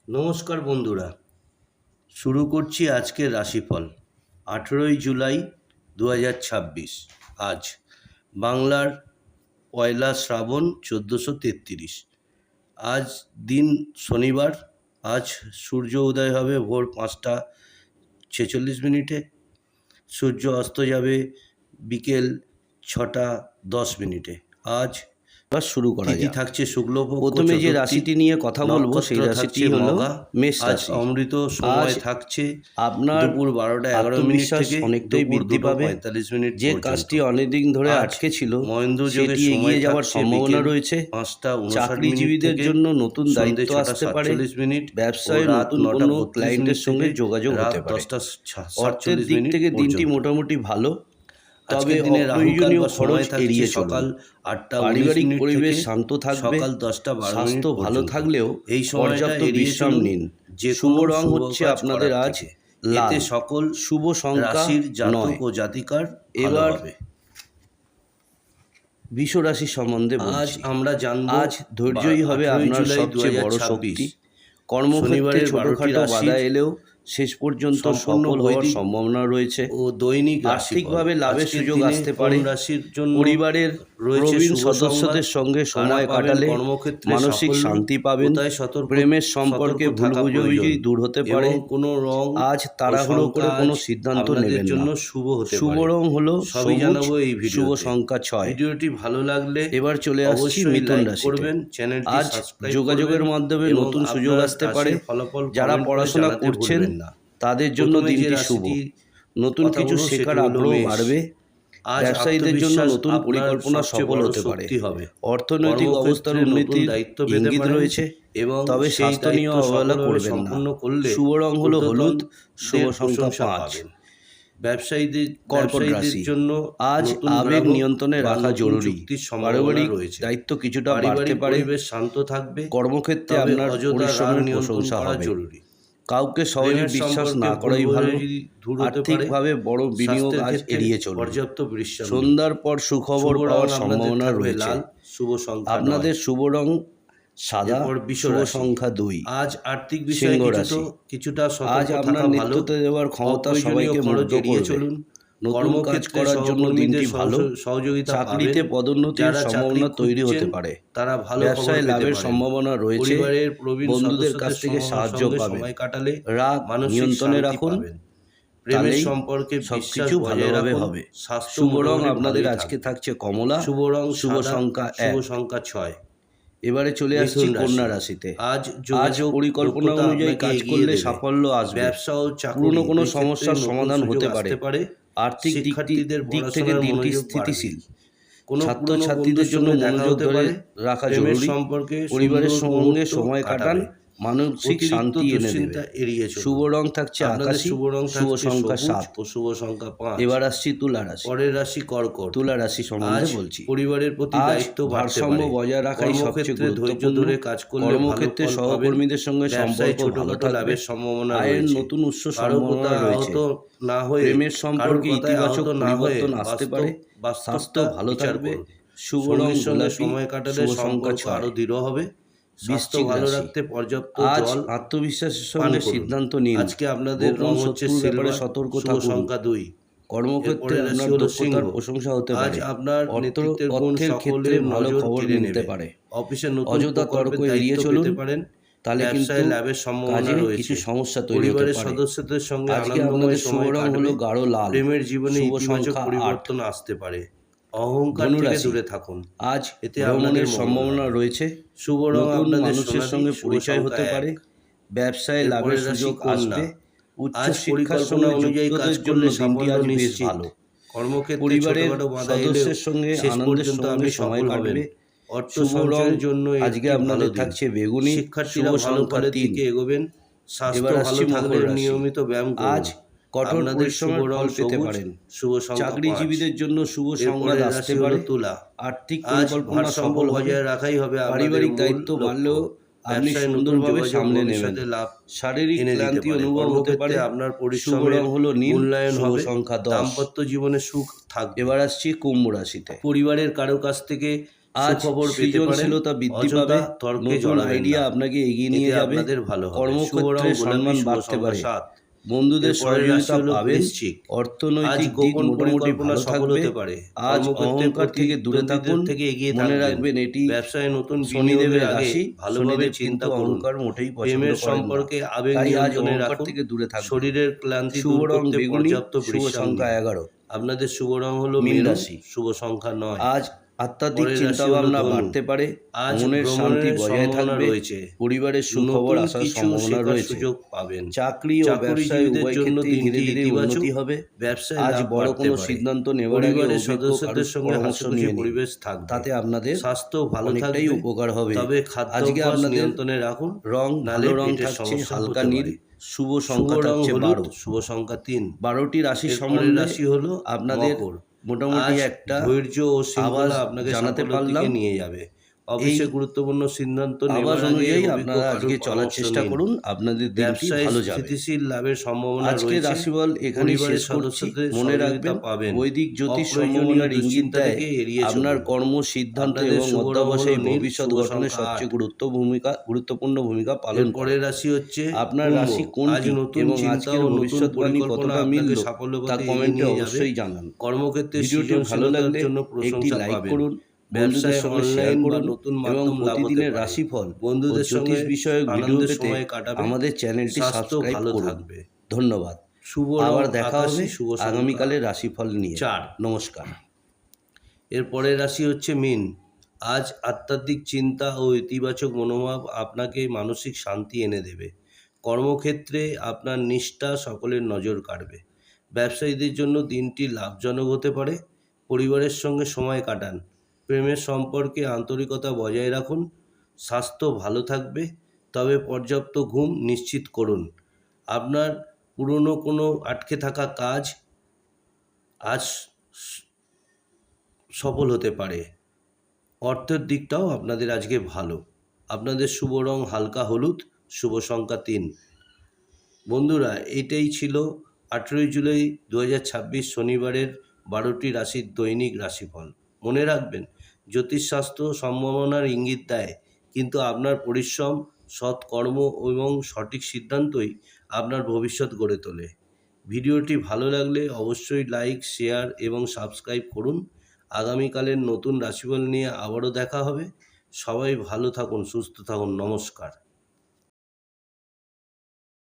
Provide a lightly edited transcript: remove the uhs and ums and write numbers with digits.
নমস্কার বন্ধুরা, শুরু করছি আজকের রাশিফল। 18ই জুলাই 2026। আজ বাংলার পয়লা শ্রাবণ 1433। আজ দিন শনিবার। আজ সূর্য উদয় হবে ভোর 5টা 46 মিনিটে। সূর্য অস্ত যাবে বিকেল 6টা 10 মিনিটে। আজ শুরু করা তিথি যাক। থাকছে শুক্লপক্ষ। প্রথমে যে চতুর্থী, রাশিটি নিয়ে কথা বলবো সেই নক্ষত্র রাশিটি থাকছে হলো মঘা। মেষ আজ রাশি। অমৃত সময় আজ থাকছে আপনার দুপুর 12টা 11 মিনিট আত্মবিশ্বাস থেকে অনেকটাই দুপুর বৃদ্ধি 2টা পাবে। 45 মিনিট যে পর্যন্ত। কাজটি অনেকদিন ধরে আজ আটকে ছিল মহেন্দ্র যোগের সেটি সময় এগিয়ে যাওয়ার থাকছে সম্ভাবনা বিকেল রয়েছে। 5টা 59 মিনিট চাকরিজীবীদের থেকে জন্য নতুন দায়িত্ব সন্ধ্যে 6টা আসতে পারে। 47 মিনিট ও ব্যবসায় রাত নতুন 9টা কোনো 32 ক্লায়েন্টের মিনিট সঙ্গে থেকে যোগাযোগ রাত হতে পারে। 10টা অর্থের 47 দিক মিনিট থেকে দিনটি পর্যন্ত। মোটামুটি ভালো, তবে আজকের দিনে রাহুকাল অপ্রয়োজনীয় বা খরচ সময় থাকছে এড়িয়ে সকাল চলুন। 8টা 19 পারিবারিক মিনিট পরিবেশ থেকে শান্ত থাকবে। সকাল 10টা 12 মিনিট স্বাস্থ্য ভালো পর্যন্ত। থাকলেও এই সময়টা পর্যাপ্ত এড়িয়ে বিশ্রাম চলুন নিন। যে শুভ কোনো রং শুভ হচ্ছে কাজ আপনাদের করার আজ থেকে। লাল। এতে সকল শুভ সংখ্যা রাশির জাতক 9। ও জাতিকার ভালো এবার হবে। বৃষ রাশি সম্বন্ধে আজ বলছি। আমরা জানব আজ ধৈর্যই হবে 18 আপনার জুলাই সবচেয়ে বড় 2026 শক্তি। কর্মক্ষেত্রে শনিবারের 12টি ছোটখাটো বাধা রাশির এলেও শেষ পর্যন্ত সম্পূর্ণ সফল হওয়ার বৈদিক সম্ভাবনা রয়েছে। ও দৈনিক রাশিফল। আর্থিকভাবে লাভের আজকের সুযোগ দিনে আসতে কোন পারে। রাশির জন্য পরিবারের রয়েছে প্রবীণ শুভ সদস্যদের সংবাদ, সঙ্গে কারা সময় পাবেন কাটালে কর্মক্ষেত্রে মানসিক সাফল্য, শান্তি পাবেন। কোথায় প্রেমের সম্পর্কে ভুল থাকা বুঝাবুঝি প্রয়োজন দূর হতে পারে। এবং কোনো রং আজ ও তাড়াহুড়ো করে সংখ্যা কোনো আজ সিদ্ধান্ত আপনাদের নেবেন জন্য না। শুভ হতে শুভ পারে। রং হলো সবই সবুজ। জানাবো এই শুভ ভিডিওতে। সংখ্যা 6। ভিডিওটি ভালো লাগলে এবার চলে আসছি অবশ্যই মিথুন লাইক রাশিতে। করবেন, চ্যানেলটি আজ সাবস্ক্রাইব যোগাযোগের করবেন মাধ্যমে এবং নতুন সুযোগ আপনার আসতে রাশির পারে। ফলাফল যারা কমেন্ট করে পড়াশোনা জানাতে করছেন ভুলবেন না। তাদের জন্য প্রথমে যে দিনটি শুভ। রাশিটির নতুন কথা কিছু বলবো সেটি শেখার হলো আগ্রহ মেষ। বাড়বে। আজ ব্যবসায়ীদের জন্য আত্মবিশ্বাস নতুন আপনার পরিকল্পনা সবচেয়ে সফল বড় হতে পারে। শক্তি হবে। অর্থনৈতিক অবস্থার কর্মক্ষেত্রে নতুন উন্নতির দায়িত্ব পেতে ইঙ্গিত পারেন রয়েছে, এবং তবে সেই স্বাস্থ্য নিয়ে দায়িত্ব অবহেলা সফলভাবে করবেন না। সম্পূর্ণ করলে শুভ রং হলো হলুদ। শুভ ঊর্ধ্বতনদের সংখ্যা প্রশংসা 5। পাবেন। ব্যবসায়ীদের কর্কট রাশি। জন্য আজ নতুন আবেগ গ্রাহক নিয়ন্ত্রণে বা রাখা নতুন জরুরি। চুক্তির সম্ভাবনা পারিবারিক রয়েছে। দায়িত্ব কিছুটা বাড়তে পারিবারিক পারে। পরিবেশ শান্ত থাকবে, কর্মক্ষেত্রে তবে আপনার অযথা রাগ পরিশ্রমের নিয়ন্ত্রণ প্রশংসা করা হবে। জরুরি। কাউকে সহজে প্রেমের বিশ্বাস সম্পর্কে না করাই ভুল ভালো। বোঝাবুঝি দূর হতে পারে। আর্থিকভাবে বড় বিনিয়োগ স্বাস্থ্যের আজ ক্ষেত্রে এড়িয়ে চলুন। পর্যাপ্ত বিশ্রাম নিন। সন্ধ্যার পর সুখবর শুভ রং পাওয়ার আপনাদের সম্ভাবনা থাকবে রয়েছে। লাল, শুভ সংখ্যা 9। আপনাদের শুভ রং সাদা, এরপর বৃষ শুভ রাশি। সংখ্যা 2। আজ আর্থিক বিষয়ে সিংহ রাশি। কিছুটা আজ সতর্ক আপনার থাকা ভালো। নেতৃত্ব দেওয়ার ক্ষমতা অপ্রয়োজনীয় সবাইকে খরচ মুগ্ধ এড়িয়ে করবে। চলুন। নতুন কাজ কর্মক্ষেত্রে করার জন্য দিনটি সহকর্মীদের ভালো। সহযোগিতা চাকরিতে পাবেন। পদোন্নতির যারা সম্ভাবনা চাকরি তৈরি হতে খুঁজছেন পারে। তারা ভালো খবর ব্যবসায় পেতে লাভের পারেন। সম্ভাবনা রয়েছে। পরিবারের প্রবীণ বন্ধুদের কাছ সদস্যদের থেকে সাহায্য সঙ্গে পাবেন। সময় কাটালে রাগ মানসিক নিয়ন্ত্রণে শান্তি রাখুন, পাবেন। প্রেমের তাহলেই সম্পর্কে বিশ্বাস সবকিছু বজায় ভালোভাবে রাখুন। হবে। স্বাস্থ্য শুভ রং মোটামুটি আপনাদের ভালোই আজকে থাকবে। থাকছে কমলা। শুভ রং শুভ সাদা, সংখ্যা শুভ 1। সংখ্যা 6। এবারে চলে আসছি মিথুন কন্যা রাশি। রাশিতে। আজ আজ যোগাযোগ পরিকল্পনা দক্ষতা অনুযায়ী আপনাকে কাজ এগিয়ে করলে দেবে। সাফল্য আসবে। ব্যবসা ও চাকরি পুরনো কোনো দুই ক্ষেত্রেই সমস্যার নতুন সমাধান সুযোগ হতে আসতে পারে। আর্থিক শিক্ষার্থীদের দিক থেকে পড়াশোনার দিনটি মনোযোগ স্থিতিশীল। বাড়বে। কোনো পুরনো ছাত্রছাত্রীদের বন্ধুর জন্য সঙ্গে দেখা মনোযোগ হতে ধরে পারে। রাখা প্রেমের জরুরি। সম্পর্কে পরিবারের সুন্দর সঙ্গে মুহূর্ত সময় কাটান, কাটাবে। মানসিক অতিরিক্ত শান্তি এনে দেবে। দুশ্চিন্তা এড়িয়ে চলুন। শুভ রং থাকছে আপনাদের আকাশী, শুভ রং শুভ থাকছে সংখ্যা সবুজ 7। ও শুভ সংখ্যা 5। এবার আসছি তুলা রাশি। পরের রাশি কর্কট। তুলা রাশি সম্বন্ধে আজ বলছি। পরিবারের প্রতি আজ দায়িত্ব বাড়তে ভারসাম্য পারে। বজায় রাখাই সবচেয়ে কর্মক্ষেত্রে ধৈর্য গুরুত্বপূর্ণ। ধরে কাজ করলে ভালো কর্মক্ষেত্রে ফল পাবেন। সহকর্মীদের সঙ্গে ব্যবসায় সম্পর্ক ভালো ছোটখাটো থাকবে। লাভের সম্ভাবনা আয়ের রয়েছে। নতুন উৎস কারো সম্ভাবনা কথায় রয়েছে। আহত না হয়ে প্রেমের সম্পর্কে ইতিবাচক আহত না হয়ে পরিবর্তন আসতে পারে। স্বাস্থ্য ভালো থাকবে। শুভ রং সঙ্গীর সঙ্গে গোলাপি, সময় কাটালে শুভ সংখ্যা সম্পর্ক আরো 6। দৃঢ় হবে। স্বাস্থ্য বৃশ্চিক ভালো রাশি। রাখতে পর্যাপ্ত আজ জল আত্মবিশ্বাসের পান সঙ্গে করুন। সিদ্ধান্ত নিন। আজকে আপনাদের গোপন রং হচ্ছে শত্রুর ব্যাপারে সিলভার, সতর্ক শুভ থাকুন। সংখ্যা 2। কর্মক্ষেত্রে এরপরের রাশি আপনার হলো দক্ষতার সিংহ। প্রশংসা হতে আজ পারে। আপনার নেতৃত্বের গুণ অর্থের ক্ষেত্রে সকলের ভালো নজর খবর কেড়ে মিলতে নেবে। পারে। অফিসে নতুন অযথা প্রকল্পের তর্ক এড়িয়ে দায়িত্ব চলুন, পেতে পারেন। তাহলে কিন্তু ব্যবসায় লাভের সম্ভাবনা কাজে রয়েছে। কিছু সমস্যা তৈরি হতে পরিবারের পারে। সদস্যদের সঙ্গে আজকে আনন্দময় আপনাদের শুভ সময় রং কাটবে। হলো গাঢ় লাল। প্রেমের জীবনে শুভ ইতিবাচক সংখ্যা 8। পরিবর্তন আসতে পারে। অহংকার ধনু থেকে রাশি। দূরে থাকুন। আজ এতে ভ্রমণের আপনাদের মঙ্গল সম্ভাবনা হবে। রয়েছে। শুভ রং নতুন আপনাদের মানুষের সোনালী, সঙ্গে শুভ পরিচয় সংখ্যা হতে 1। পারে। ব্যবসায় লাভের এরপরের রাশি সুযোগ কন্যা। আসবে। উচ্চ আজ শিক্ষার পরিকল্পনা সঙ্গে অনুযায়ী কাজ যুক্তদের জন্য করলে দিনটি সাফল্য আজ বেশ নিশ্চিত। ভালো। কর্মক্ষেত্রে পরিবারের ছোটখাটো বাধা এলেও সদস্যের সঙ্গে শেষ আনন্দের পর্যন্ত সঙ্গে আপনি সময় সফল কাটবে। হবেন। অর্থ শুভ রং সঞ্চয়ের জন্য আজকে একটি আপনাদের ভালো দিন। থাকছে বেগুনি, শিক্ষার্থীরা শুভ ভালো সংখ্যা ফলের 3। দিকে এগোবেন। স্বাস্থ্য এবার ভালো আসছি থাকলে মকর রাশি। নিয়মিত ব্যায়াম আজ করুন। কঠোর আপনাদের শুভ পরিশ্রমের রং ফল পেতে সবুজ, পারেন। শুভ সংখ্যা 5। চাকরিজীবীদের জন্য শুভ সংবাদ এরপরের আসতে রাশি পারে। হলো তুলা। আর্থিক আজ পরিকল্পনা ভারসাম্য সফল হবে। বজায় রাখাই হবে আপনাদের পারিবারিক মূল দায়িত্ব লক্ষ্য। বাড়লেও আপনি ব্যবসায় নতুন সুন্দরভাবে যোগাযোগ সামলে নেবেন। ভবিষ্যতে লাভ শারীরিক এনে দিতে ক্লান্তি পারে। অনুভব হতে পারে। কর্মক্ষেত্রে আপনার শুভ পরিশ্রমের রং হলো নীল, মূল্যায়ন শুভ হবে। সংখ্যা 10। দাম্পত্য জীবনে সুখ থাকবে। এবার আসছি কুম্ভ রাশিতে। পরিবারের কারো কাছ থেকে আজ সুখবর পেতে পারেন, সৃজনশীলতা বৃদ্ধি অযথা পাবে, তর্কে নতুন জড়াবেন আইডিয়া না। আপনাকে এগিয়ে এতে নিয়ে যাবে, আপনাদের ভালো হবে। কর্মক্ষেত্রে শুভ রং গোলাপি, সম্মান শুভ বাড়তে সংখ্যা পারে, 7। বন্ধুদের এরপরের রাশি সহযোগিতা হলো পাবেন, বৃশ্চিক। আজ অর্থনৈতিক দিক গোপন মোটামুটি পরিকল্পনা ভালো সফল থাকবে। হতে পারে। আজ কর্মক্ষেত্রে অহংকার থেকে দূরে থাকুন, প্রতিদ্বন্দ্বীদের থেকে এগিয়ে মনে থাকবেন। রাখবেন এটি ব্যবসায় নতুন শনিদেবের বিনিয়োগের আগে রাশি। ভালোভাবে শনিদেব চিন্তা কিন্তু করুন। অহংকার মোটেই পছন্দ প্রেমের করেন না, সম্পর্কে আবেগ তাই আজ নিয়ন্ত্রণে অহংকার রাখুন। থেকে দূরে থাকবেন। শরীরের ক্লান্তি শুভ দূর রং করতে বেগুনি, পর্যাপ্ত শুভ বিশ্রাম সংখ্যা নিন। 11। আপনাদের শুভ রং হলো মীন মেরুন, রাশি। শুভ সংখ্যা 9। আজ আধ্যাত্মিক পরের রাশি চিন্তাভাবনা হলো ধনু। বাড়তে পারে, আজ মনের শান্তি ভ্রমণের বজায় সম্ভাবনা থাকবে, রয়েছে। পরিবারের সুখবর নতুন আসার কিছু সম্ভাবনা শেখার রয়েছে, সুযোগ পাবেন। চাকরি ও ব্যবসায় চাকুরিজীবীদের উভয় জন্য ক্ষেত্রেই ধীরে দিনটি ধীরে ইতিবাচক। উন্নতি হবে। ব্যবসায় আজ লাভ বড় বাড়তে কোনো পারে। সিদ্ধান্ত নেওয়ার আগে পরিবারের অভিজ্ঞ সদস্যদের কারোর সঙ্গে পরামর্শ নিয়ে হাসিখুশি নিন, পরিবেশ থাকবে। তাতে আপনাদের স্বাস্থ্য ভালো অনেকটাই থাকবে, উপকার হবে। তবে আজকে খাদ্যাভ্যাস আপনাদের নিয়ন্ত্রণে রাখুন, রং নালে ভালো রং পেটের থাকছে সমস্যা হালকা হতে নীল, পারে। শুভ শুভ সংখ্যা রং থাকছে হলুদ, 12। শুভ সংখ্যা 3। 12টি রাশি এর পরের সম্বন্ধে রাশি হলো আপনাদের মকর। মোটামুটি আজ একটা ধৈর্য ও আওয়াজ শৃঙ্খলা আপনাকে জানাতে সাফল্যের দিকে পারলাম। নিয়ে যাবে। অফিসে এই গুরুত্বপূর্ণ সিদ্ধান্ত আওয়াজ নেওয়ার আগে অনুযায়ী অভিজ্ঞ আপনারা কারোর আজকে চলার পরামর্শ চেষ্টা নিন। করুন, আপনাদের দিনটি ব্যবসায় ভালো যাবে। স্থিতিশীল লাভের সম্ভাবনা আজকে রয়েছে। রাশিফল এখানে পরিবারের শেষ করছি। সদস্যদের মনে সহযোগিতা রাখবেন, পাবেন। বৈদিক জ্যোতিষ অপ্রয়োজনীয় সম্ভাবনার ইঙ্গিত দুশ্চিন্তা দেয় থেকে এড়িয়ে আপনার চলুন। কর্ম, সিদ্ধান্ত আপনাদের এবং শুভ রং হলো অধ্যবসায় নীল, ভবিষ্যৎ শুভ গঠনে সংখ্যা সবচেয়ে 8। গুরুত্বপূর্ণ ভূমিকা পালন এর করে। পরের রাশি হচ্ছে আপনার কুম্ভ। রাশি আজ কোনটি নতুন এবং চিন্তা আজকের ও নতুন ভবিষ্যৎবাণী পরিকল্পনা কতটা আপনাকে মিলল সাফল্য তা পথে এগিয়ে কমেন্টে নিয়ে যাবে। অবশ্যই জানান। কর্মক্ষেত্রে ভিডিওটি ভালো সৃজনশীলতার লাগলে জন্য একটি প্রশংসা লাইক পাবেন। করুন, বন্ধুদের ব্যবসায় সঙ্গে শেয়ার অনলাইন বা করুন নতুন এবং মাধ্যম লাভ হতে প্রতিদিনের পারে। রাশিফল ও বন্ধুদের জ্যোতিষ সঙ্গে বিষয়ক ভিডিও আনন্দের পেতে সময় কাটাবে। আমাদের চ্যানেলটি স্বাস্থ্য সাবস্ক্রাইব ভালো করুন। থাকবে। ধন্যবাদ। শুভ রং আবার দেখা আকাশী, হবে শুভ সংখ্যা আগামীকালের রাশিফল নিয়ে। 4। নমস্কার। এর পরের রাশি হচ্ছে মীন। আজ আধ্যাত্মিক চিন্তা ও ইতিবাচক মনোভাব আপনাকে মানসিক শান্তি এনে দেবে। কর্মক্ষেত্রে আপনার নিষ্ঠা সকলের নজর কাড়বে। ব্যবসায়ীদের জন্য দিনটি লাভজনক হতে পারে। পরিবারের সঙ্গে সময় কাটান। প্রেমের সম্পর্কে আন্তরিকতা বজায় রাখুন। স্বাস্থ্য ভালো থাকবে, তবে পর্যাপ্ত ঘুম নিশ্চিত করুন। আপনার পুরনো কোনো আটকে থাকা কাজ আজ সফল হতে পারে। অর্থের দিকটাও আপনাদের আজকে ভালো। আপনাদের শুভ রং হালকা হলুদ, শুভ সংখ্যা 3। বন্ধুরা, এটাই ছিল 18 জুলাই 2026 শনিবারের 12টি রাশির দৈনিক রাশিফল। মনে রাখবেন, জ্যোতিষশাস্ত্র সম্ভাবনার ইঙ্গিত দেয়, কিন্তু আপনার পরিশ্রম, সৎকর্ম এবং সঠিক সিদ্ধান্তই আপনার ভবিষ্যৎ গড়ে তোলে। ভিডিওটি ভালো লাগলে অবশ্যই লাইক, শেয়ার এবং সাবস্ক্রাইব করুন। আগামীকালের নতুন রাশিফল নিয়ে আবারও দেখা হবে। সবাই ভালো থাকুন, সুস্থ থাকুন। নমস্কার।